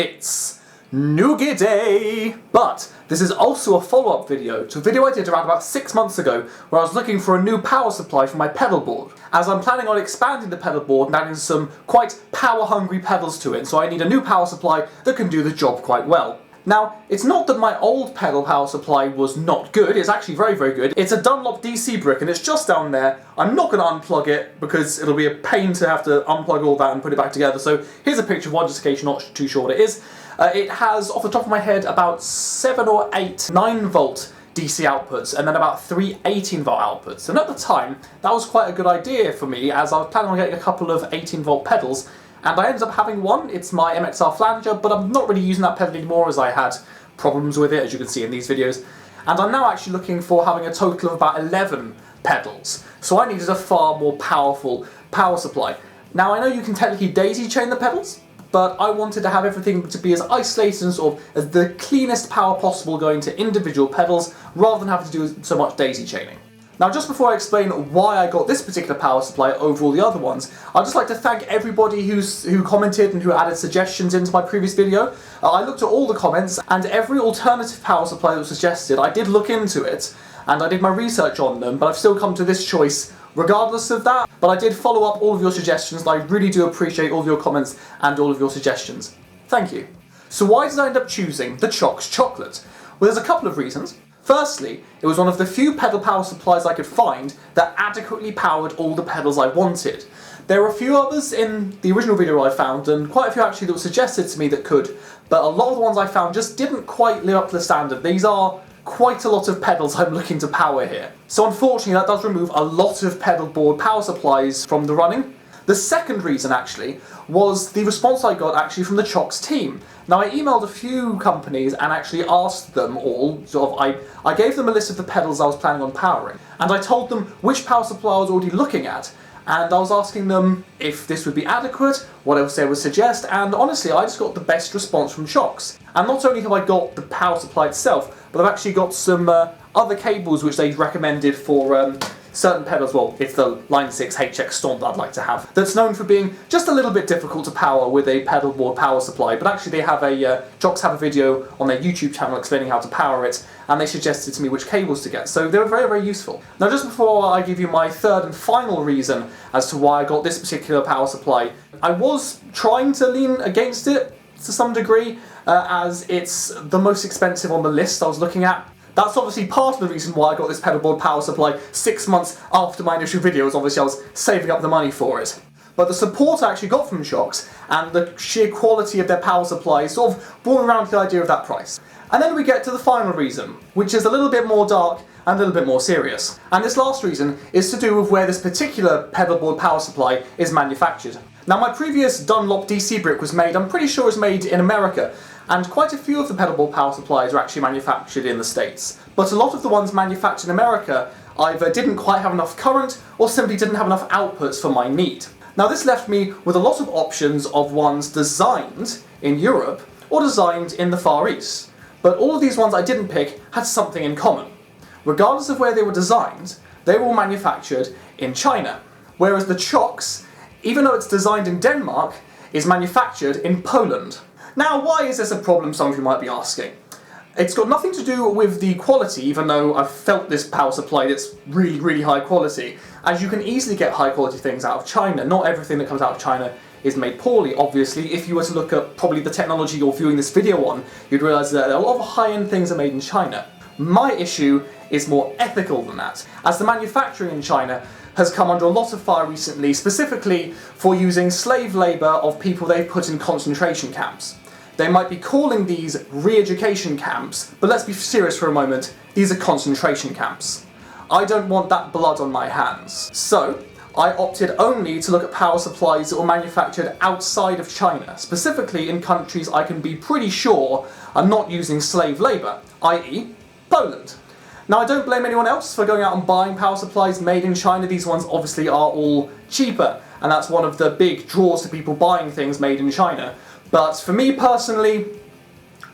It's Nougat Day! But this is also a follow-up video to a video I did around about 6 months ago where I was looking for a new power supply for my pedal board, as I'm planning on expanding the pedal board and adding some quite power-hungry pedals to it, so I need a new power supply that can do the job quite well. Now, it's not that my old pedal power supply was not good, it's actually very, very good. It's a Dunlop DC brick and it's just down there. I'm not going to unplug it because it'll be a pain to have to unplug all that and put it back together. So here's a picture of one just in case you're not too sure what it is. It has, off the top of my head, about 7 or 8 9-volt DC outputs and then about 3 18-volt outputs. And at the time, that was quite a good idea for me as I was planning on getting a couple of 18-volt pedals. And I ended up having one. It's my MXR flanger, but I'm not really using that pedal anymore as I had problems with it, as you can see in these videos. And I'm now actually looking for having a total of about 11 pedals. So I needed a far more powerful power supply. Now I know you can technically daisy chain the pedals, but I wanted to have everything to be as isolated and sort of as the cleanest power possible going to individual pedals, rather than having to do so much daisy chaining. Now, just before I explain why I got this particular power supply over all the other ones, I'd just like to thank everybody who commented and who added suggestions into my previous video. I looked at all the comments, and every alternative power supply that was suggested, I did look into it, and I did my research on them, but I've still come to this choice regardless of that. But I did follow up all of your suggestions, and I really do appreciate all of your comments and all of your suggestions. Thank you. So why did I end up choosing the Chocs Chocolate? Well, there's a couple of reasons. Firstly, it was one of the few pedal power supplies I could find that adequately powered all the pedals I wanted. There were a few others in the original video I found, and quite a few actually that were suggested to me that could, but a lot of the ones I found just didn't quite live up to the standard. These are quite a lot of pedals I'm looking to power here. So unfortunately that does remove a lot of pedal board power supplies from the running. The second reason actually was the response I got actually from the Chocs team. Now I emailed a few companies and actually asked them all, I gave them a list of the pedals I was planning on powering, and I told them which power supply I was already looking at, and I was asking them if this would be adequate, what else they would suggest, and honestly I just got the best response from Chocs. And not only have I got the power supply itself, but I've actually got some other cables which they recommended for certain pedals. Well, it's the Line 6 HX Storm that I'd like to have, that's known for being just a little bit difficult to power with a pedal board power supply, but actually they have Chocs have a video on their YouTube channel explaining how to power it, and they suggested to me which cables to get, so they were very, very useful. Now just before I give you my third and final reason as to why I got this particular power supply, I was trying to lean against it to some degree, as it's the most expensive on the list I was looking at. That's obviously part of the reason why I got this pedal board power supply 6 months after my initial video, was obviously I was saving up the money for it. But the support I actually got from Chocs and the sheer quality of their power supply sort of brought around to the idea of that price. And then we get to the final reason, which is a little bit more dark and a little bit more serious. And this last reason is to do with where this particular pedal board power supply is manufactured. Now my previous Dunlop DC brick was made, I'm pretty sure it was made in America, and quite a few of the pedal board power supplies are actually manufactured in the States. But a lot of the ones manufactured in America either didn't quite have enough current or simply didn't have enough outputs for my need. Now this left me with a lot of options of ones designed in Europe or designed in the Far East. But all of these ones I didn't pick had something in common. Regardless of where they were designed, they were all manufactured in China. Whereas the Chocs, even though it's designed in Denmark, is manufactured in Poland. Now, why is this a problem, some of you might be asking? It's got nothing to do with the quality, even though I've felt this power supply that's really, really high quality, as you can easily get high quality things out of China. Not everything that comes out of China is made poorly, obviously. If you were to look at probably the technology you're viewing this video on, you'd realise that a lot of high-end things are made in China. My issue is more ethical than that, as the manufacturing in China has come under a lot of fire recently, specifically for using slave labour of people they've put in concentration camps. They might be calling these re-education camps, but let's be serious for a moment, these are concentration camps. I don't want that blood on my hands. So, I opted only to look at power supplies that were manufactured outside of China, specifically in countries I can be pretty sure are not using slave labour, i.e. Poland. Now I don't blame anyone else for going out and buying power supplies made in China. These ones obviously are all cheaper, and that's one of the big draws to people buying things made in China. But for me personally,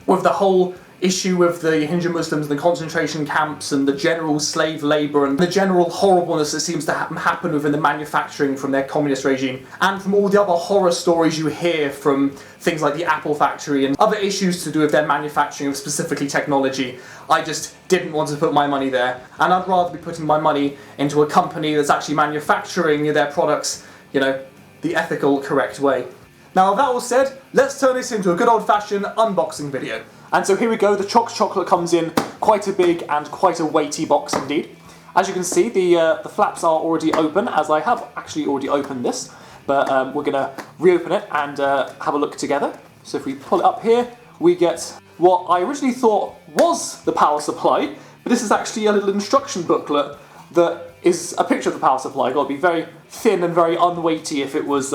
with the whole issue with the Hindu Muslims and the concentration camps and the general slave labour and the general horribleness that seems to happen within the manufacturing from their communist regime, and from all the other horror stories you hear from things like the Apple factory and other issues to do with their manufacturing of specifically technology. I just didn't want to put my money there, and I'd rather be putting my money into a company that's actually manufacturing their products, you know, the ethical, correct way. Now, that all said, let's turn this into a good old-fashioned unboxing video. And so here we go, the Chocs chocolate comes in quite a big and quite a weighty box indeed. As you can see, the flaps are already open, as I have actually already opened this, but we're going to reopen it and have a look together. So if we pull it up here, we get what I originally thought was the power supply, but this is actually a little instruction booklet that is a picture of the power supply. Got to be very thin and very unweighty if it was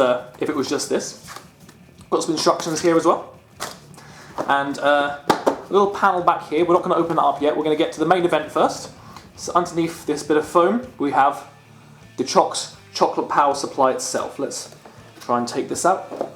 just this. Got some instructions here as well. And a little panel back here. We're not going to open that up yet. We're going to get to the main event first. So underneath this bit of foam, we have the Chocs chocolate power supply itself. Let's try and take this out.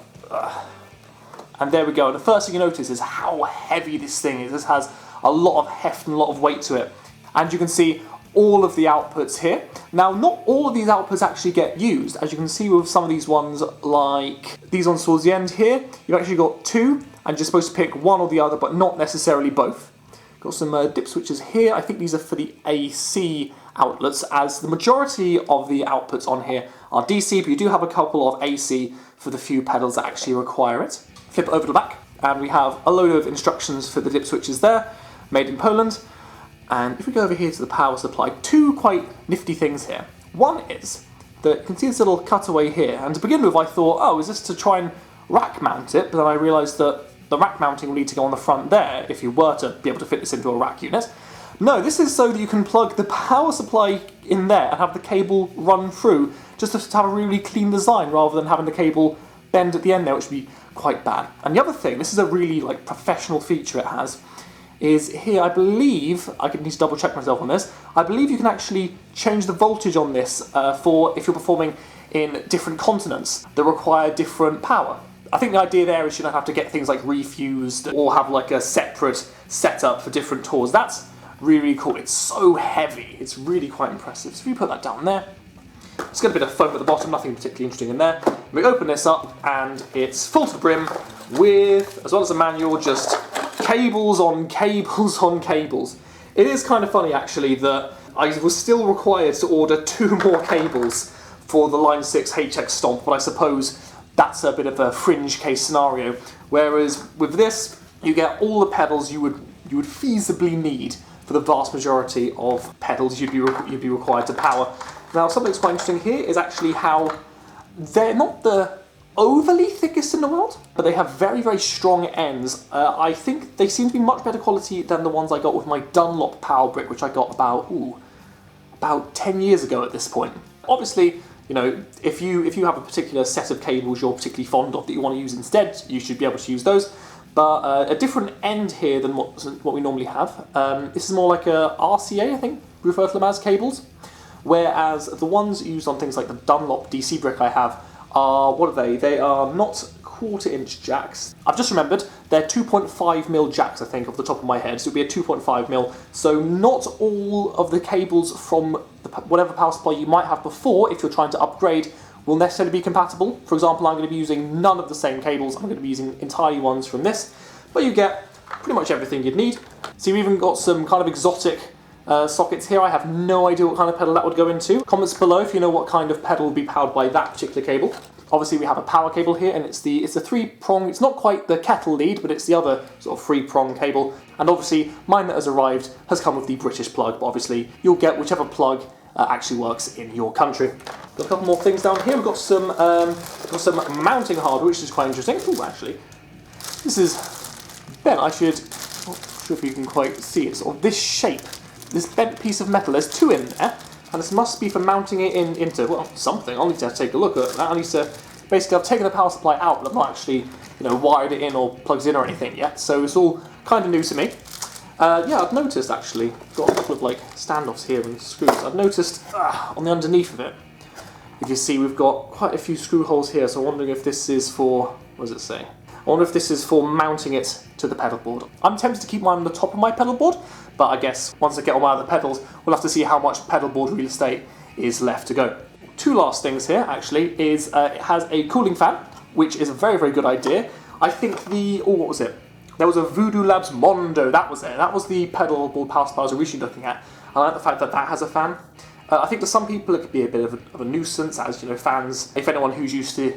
And there we go. And the first thing you notice is how heavy this thing is. This has a lot of heft and a lot of weight to it. And you can see all of the outputs here. Now, not all of these outputs actually get used. As you can see with some of these ones, like these ones towards the end here, you've actually got two, and you're supposed to pick one or the other, but not necessarily both. Got some dip switches here. I think these are for the AC outlets, as the majority of the outputs on here are DC, but you do have a couple of AC for the few pedals that actually require it. Flip it over to the back, and we have a load of instructions for the dip switches there, made in Poland. And if we go over here to the power supply, two quite nifty things here. One is that you can see this little cutaway here, and to begin with I thought, oh, is this to try and rack mount it? But then I realised that the rack mounting will need to go on the front there if you were to be able to fit this into a rack unit. No, this is so that you can plug the power supply in there and have the cable run through, just to have a really clean design rather than having the cable bend at the end there, which would be quite bad. And the other thing, this is a really professional feature it has, is here, I believe, I need to double check myself on this, I believe you can actually change the voltage on this for if you're performing in different continents that require different power. I think the idea there is you don't have to get things like refused or have a separate setup for different tours. That's really cool. It's so heavy. It's really quite impressive. So if you put that down there, it's got a bit of foam at the bottom, nothing particularly interesting in there. We open this up and it's full to the brim with, as well as a manual, just cables on cables on cables. It is kind of funny actually that I was still required to order 2 more cables for the Line 6 HX Stomp, but I suppose that's a bit of a fringe case scenario. Whereas with this, you get all the pedals you would feasibly need for the vast majority of pedals you'd be required to power. Now, something that's quite interesting here is actually how they're not the overly thickest in the world, but they have very, very strong ends. I think they seem to be much better quality than the ones I got with my Dunlop power brick, which I got about 10 years ago at this point. Obviously, you know, if you have a particular set of cables you're particularly fond of that you want to use instead, you should be able to use those. But a different end here than what we normally have. This is more like a RCA, I think, we refer to them as cables. Whereas the ones used on things like the Dunlop DC brick I have are, what are they? They are not 1/4 inch jacks. I've just remembered, they're 2.5mm jacks, I think, off the top of my head. So it would be a 2.5mm. So not all of the cables from whatever power supply you might have before, if you're trying to upgrade, will necessarily be compatible. For example, I'm going to be using none of the same cables. I'm going to be using entirely ones from this. But you get pretty much everything you'd need. So you've even got some kind of exotic sockets here. I have no idea what kind of pedal that would go into. Comments below if you know what kind of pedal would be powered by that particular cable. Obviously we have a power cable here, and it's a 3-prong, it's not quite the kettle lead, but it's the other sort of 3-prong cable. And obviously mine that has arrived has come with the British plug, but obviously you'll get whichever plug actually works in your country. Got a couple more things down here. We've got some mounting hardware, which is quite interesting. Ooh, actually, this is bent. I'm not sure if you can quite see it. Sort of this shape, this bent piece of metal. There's 2 in there, and this must be for mounting it into something. I'll need to take a look at that. I need to basically, I've taken the power supply out, but I've not actually wired it in or plugged it in or anything yet. So it's all kind of new to me. Yeah, I've noticed actually, got a couple of standoffs here and screws. I've noticed on the underneath of it, if you see, we've got quite a few screw holes here, so I'm wondering if this is for, what does it say? I wonder if this is for mounting it to the pedal board. I'm tempted to keep mine on the top of my pedal board, but I guess once I get all my other pedals, we'll have to see how much pedal board real estate is left to go. Two last things here, actually, is it has a cooling fan, which is a very, very good idea. I think what was it? There was a Voodoo Labs Mondo, that was it. That was the pedal board power supply I was originally looking at. I like the fact that that has a fan. I think to some people it could be a bit of a nuisance, as fans, if anyone who's used to,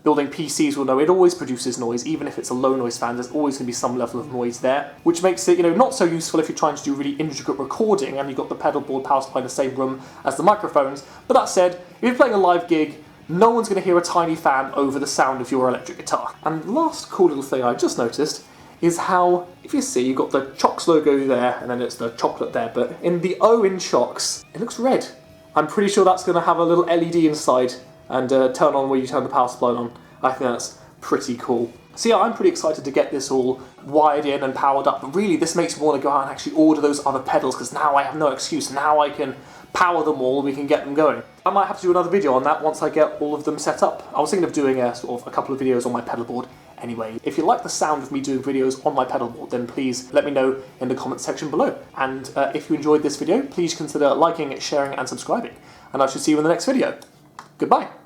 building PCs will know, it always produces noise. Even if it's a low noise fan, there's always going to be some level of noise there, which makes it, not so useful if you're trying to do really intricate recording and you've got the pedal board power supply in the same room as the microphones. But that said, if you're playing a live gig, no one's going to hear a tiny fan over the sound of your electric guitar. And last cool little thing I just noticed is how, if you see, you've got the Chocs logo there, and then it's the chocolate there, but in the O in Chocs, it looks red. I'm pretty sure that's going to have a little LED inside and turn on where you turn the power supply on. I think that's pretty cool. So yeah, I'm pretty excited to get this all wired in and powered up, but really this makes me want to go out and actually order those other pedals, because now I have no excuse. Now I can power them all and we can get them going. I might have to do another video on that once I get all of them set up. I was thinking of doing a couple of videos on my pedal board. Anyway, if you like the sound of me doing videos on my pedal board, then please let me know in the comments section below. And if you enjoyed this video, please consider liking, sharing and subscribing. And I shall see you in the next video. Goodbye.